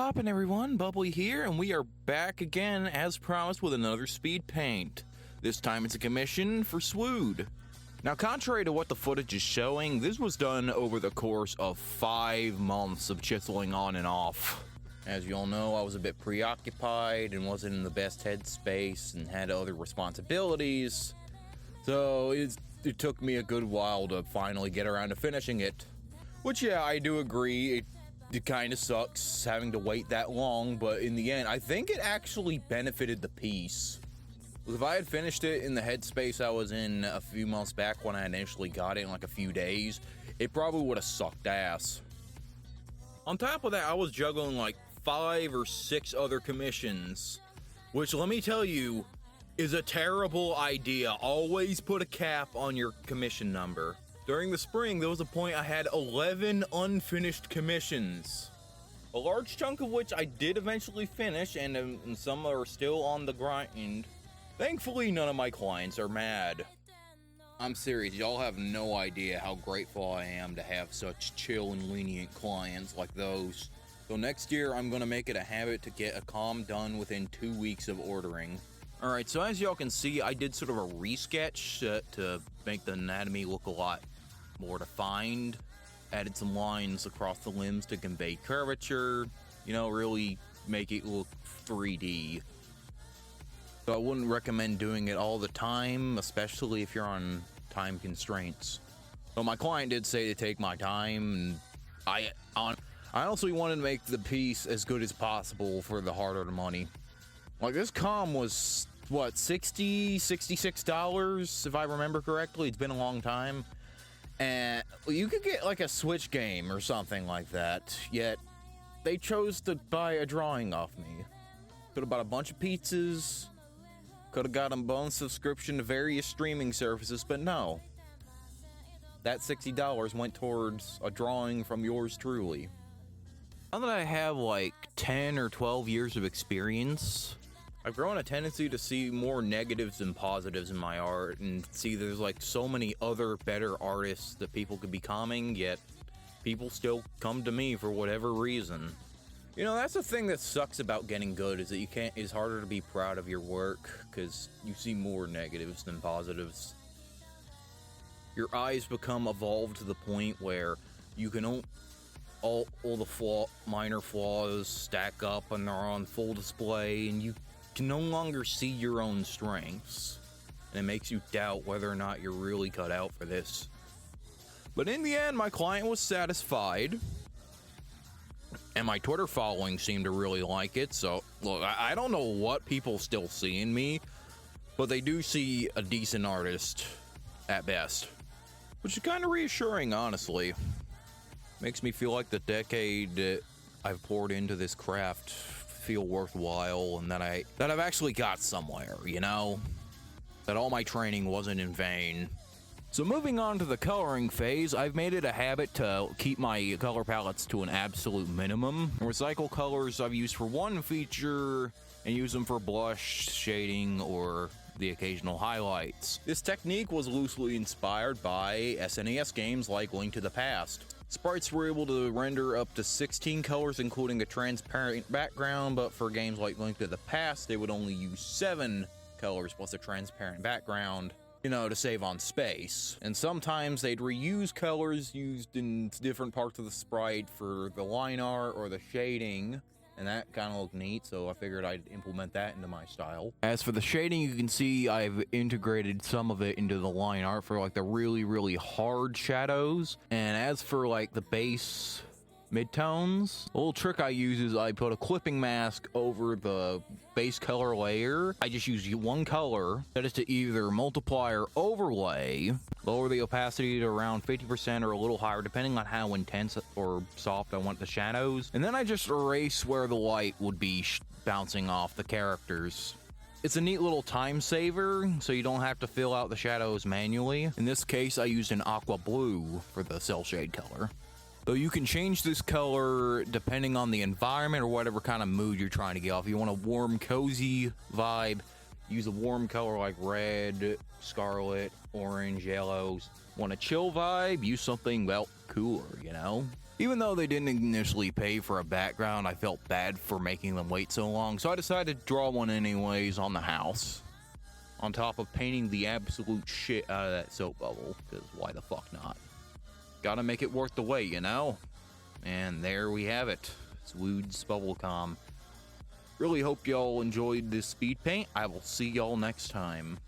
poppin', everyone? Bubbly here, and we are back again as promised with another speed paint. This time it's a commission for Swood. Now, contrary to what the footage is showing, this was done over the course of 5 months of chiseling on and off. As you all know, I was a bit preoccupied and wasn't in the best headspace and had other responsibilities, so it took me a good while to finally get around to finishing it. Which, yeah, I do agree, it kind of sucks having to wait that long, but in the end, I think it actually benefited the piece. If I had finished it in the headspace I was in a few months back when I initially got it in like a few days, it probably would have sucked ass. On top of that, I was juggling like 5 or 6 other commissions, which, let me tell you, is a terrible idea. Always put a cap on your commission number. During the spring, there was a point I had 11 unfinished commissions. A large chunk of which I did eventually finish, and some are still on the grind. Thankfully, none of my clients are mad. I'm serious, y'all have no idea how grateful I am to have such chill and lenient clients like those. So next year, I'm gonna make it a habit to get a comm done within 2 weeks of ordering. Alright, so as y'all can see, I did sort of a resketch to make the anatomy look a lot more defined. Added some lines across the limbs to convey curvature, you know, really make it look 3D. So I wouldn't recommend doing it all the time, especially if you're on time constraints. So my client did say to take my time, and I honestly wanted to make the piece as good as possible for the hard-earned money. Like, this comm was, what, $60, $66, if I remember correctly. It's been a long time. And you could get like a Switch game or something like that, yet they chose to buy a drawing off me. Could have bought a bunch of pizzas, could have got a bonus subscription to various streaming services, but no. That $60 went towards a drawing from yours truly. Now that I have like 10 or 12 years of experience, I've grown a tendency to see more negatives than positives in my art, and see there's like so many other better artists that people could be coming, yet people still come to me for whatever reason. You know, that's the thing that sucks about getting good, is that it's harder to be proud of your work, because you see more negatives than positives. Your eyes become evolved to the point where you can all the minor flaws stack up and they're on full display, and you can no longer see your own strengths, and it makes you doubt whether or not you're really cut out for this. But in the end, my client was satisfied, and my Twitter following seemed to really like it. So look, I don't know what people still see in me, but they do see a decent artist at best, which is kind of reassuring, honestly. Makes me feel like the decade that I've poured into this craft feel worthwhile, and that I've actually got somewhere, you know? That all my training wasn't in vain. So moving on to the coloring phase, I've made it a habit to keep my color palettes to an absolute minimum. Recycle colors I've used for one feature, and use them for blush, shading, or the occasional highlights. This technique was loosely inspired by SNES games like Link to the Past. Sprites were able to render up to 16 colors, including a transparent background, but for games like Link to the Past, they would only use 7 colors plus a transparent background, you know, to save on space. And sometimes they'd reuse colors used in different parts of the sprite for the line art or the shading, and that kind of looked neat, so I figured I'd implement that into my style. As for the shading, you can see I've integrated some of it into the line art for like the really, really hard shadows. And as for like the base midtones, a little trick I use is I put a clipping mask over the base color layer. I just use one color, that is to either multiply or overlay, lower the opacity to around 50% or a little higher, depending on how intense or soft I want the shadows, and then I just erase where the light would be bouncing off the characters. It's a neat little time saver, so you don't have to fill out the shadows manually. In this case, I used an aqua blue for the cell shade color. Though you can change this color depending on the environment or whatever kind of mood you're trying to get off. If you want a warm, cozy vibe, use a warm color like red, scarlet, orange, yellows. Want a chill vibe? Use something, well, cooler, you know? Even though they didn't initially pay for a background, I felt bad for making them wait so long, so I decided to draw one anyways on the house. On top of painting the absolute shit out of that soap bubble, because why the fuck not? Gotta make it worth the wait, you know? And there we have it. Swood's Bubblecom. Really hope y'all enjoyed this speed paint. I will see y'all next time.